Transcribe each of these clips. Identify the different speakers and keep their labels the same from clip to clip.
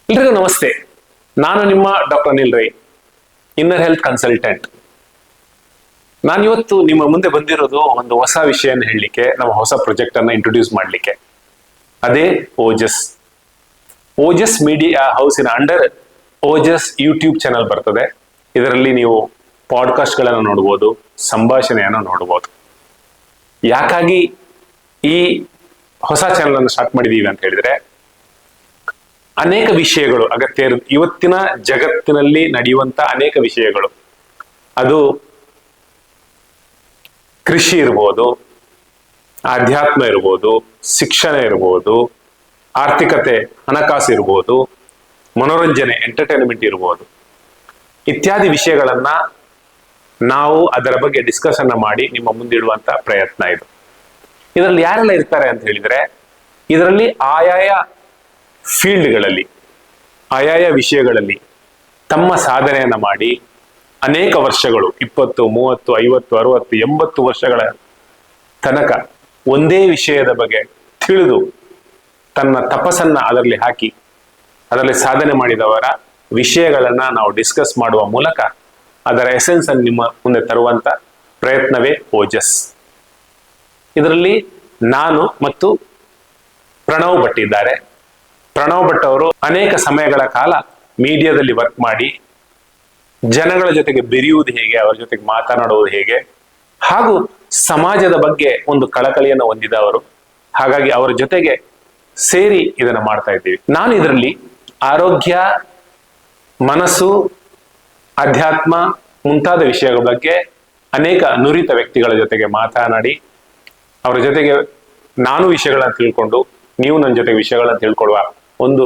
Speaker 1: ಎಲ್ರಿಗೂ ನಮಸ್ತೆ. ನಾನು ನಿಮ್ಮ doctor Anil Rai, inner health consultant. ನಾನಿವತ್ತು ನಿಮ್ಮ ಮುಂದೆ ಬಂದಿರೋದು ಒಂದು ಹೊಸ ವಿಷಯನ ಹೇಳಲಿಕ್ಕೆ, ನಮ್ಮ ಹೊಸ ಪ್ರಾಜೆಕ್ಟ್ ಅನ್ನ ಇಂಟ್ರೊಡ್ಯೂಸ್ ಮಾಡಲಿಕ್ಕೆ. ಅದೇ Ojas. Ojas media ಹೌಸಿನ under Ojas YouTube channel ಬರ್ತದೆ. ಇದರಲ್ಲಿ ನೀವು ಪಾಡ್ಕಾಸ್ಟ್ ಗಳನ್ನು ನೋಡಬಹುದು, ಸಂಭಾಷಣೆಯನ್ನು ನೋಡಬಹುದು. ಯಾಕಾಗಿ ಈ ಹೊಸ ಚಾನಲ್ ಅನ್ನು ಸ್ಟಾರ್ಟ್ ಮಾಡಿದೀವಿ ಅಂತ ಹೇಳಿದ್ರೆ, ಅನೇಕ ವಿಷಯಗಳು ಅಗತ್ಯ ಇರುತ್ತೆ. ಇವತ್ತಿನ ಜಗತ್ತಿನಲ್ಲಿ ನಡೆಯುವಂತ ಅನೇಕ ವಿಷಯಗಳು, ಅದು ಕೃಷಿ ಇರ್ಬೋದು, ಆಧ್ಯಾತ್ಮ ಇರ್ಬೋದು, ಶಿಕ್ಷಣ ಇರ್ಬೋದು, ಆರ್ಥಿಕತೆ ಹಣಕಾಸು ಇರ್ಬೋದು, ಮನೋರಂಜನೆ ಎಂಟರ್ಟೈನ್ಮೆಂಟ್ ಇರ್ಬೋದು, ಇತ್ಯಾದಿ ವಿಷಯಗಳನ್ನ ನಾವು ಅದರ ಬಗ್ಗೆ ಡಿಸ್ಕಷನ್ ಮಾಡಿ ನಿಮ್ಮ ಮುಂದಿಡುವಂತ ಪ್ರಯತ್ನ ಇದು. ಇದರಲ್ಲಿ ಯಾರೆಲ್ಲ ಇರ್ತಾರೆ ಅಂತ ಹೇಳಿದ್ರೆ, ಇದರಲ್ಲಿ ಆಯಾಯ ಫೀಲ್ಡ್ಗಳಲ್ಲಿ, ಆಯಾಯ ವಿಷಯಗಳಲ್ಲಿ ತಮ್ಮ ಸಾಧನೆಯನ್ನ ಮಾಡಿ ಅನೇಕ ವರ್ಷಗಳು, 20, 30, 50, 60, 80 ವರ್ಷಗಳ ತನಕ ಒಂದೇ ವಿಷಯದ ಬಗ್ಗೆ ತಿಳಿದು ತನ್ನ ತಪಸ್ಸನ್ನ ಅದರಲ್ಲಿ ಹಾಕಿ ಅದರಲ್ಲಿ ಸಾಧನೆ ಮಾಡಿದವರ ವಿಷಯಗಳನ್ನ ನಾವು ಡಿಸ್ಕಸ್ ಮಾಡುವ ಮೂಲಕ ಅದರ ಎಸೆನ್ಸ್ ಅನ್ನು ನಿಮ್ಮ ಮುಂದೆ ತರುವಂತ ಪ್ರಯತ್ನವೇ ಓಜಸ್. ಇದರಲ್ಲಿ ನಾನು ಮತ್ತು ಪ್ರಣವ್ ಭಟ್ ಇದ್ದಾರೆ. ಪ್ರಣವ್ ಭಟ್ ಅವರು ಅನೇಕ ಸಮಯಗಳ ಕಾಲ ಮೀಡಿಯಾದಲ್ಲಿ ವರ್ಕ್ ಮಾಡಿ ಜನಗಳ ಜೊತೆಗೆ ಬೆರೆಯುವುದು ಹೇಗೆ, ಅವರ ಜೊತೆಗೆ ಮಾತನಾಡುವುದು ಹೇಗೆ, ಹಾಗೂ ಸಮಾಜದ ಬಗ್ಗೆ ಒಂದು ಕಳಕಳಿಯನ್ನು ಹೊಂದಿದವರು. ಹಾಗಾಗಿ ಅವರ ಜೊತೆಗೆ ಸೇರಿ ಇದನ್ನ ಮಾಡ್ತಾ ಇದ್ದೀವಿ. ನಾನು ಇದರಲ್ಲಿ ಆರೋಗ್ಯ, ಮನಸ್ಸು, ಅಧ್ಯಾತ್ಮ ಮುಂತಾದ ವಿಷಯಗಳ ಬಗ್ಗೆ ಅನೇಕ ನುರಿತ ವ್ಯಕ್ತಿಗಳ ಜೊತೆಗೆ ಮಾತನಾಡಿ ಅವರ ಜೊತೆಗೆ ನಾನು ವಿಷಯಗಳನ್ನ ತಿಳ್ಕೊಂಡು ನೀವು ನನ್ನ ಜೊತೆಗೆ ವಿಷಯಗಳನ್ನ ತಿಳ್ಕೊಳ್ಳುವ ಒಂದು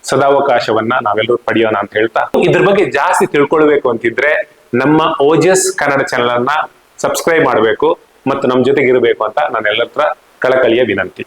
Speaker 1: ಸದಾವಕಾಶವನ್ನ ನಾವೆಲ್ಲರೂ ಪಡೆಯೋಣ ಅಂತ ಹೇಳ್ತಾ, ಇದ್ರ ಬಗ್ಗೆ ಜಾಸ್ತಿ ತಿಳ್ಕೊಳ್ಬೇಕು ಅಂತಿದ್ರೆ ನಮ್ಮ ಓಜಸ್ ಕನ್ನಡ ಚಾನೆಲ್ ಅನ್ನ ಸಬ್ಸ್ಕ್ರೈಬ್ ಮಾಡಬೇಕು ಮತ್ತು ನಮ್ಮ ಜೊತೆಗೆ ಇರಬೇಕು ಅಂತ ನಾನು ಎಲ್ಲರ ಹತ್ರ ಕಳಕಳಿಯ ವಿನಂತಿ.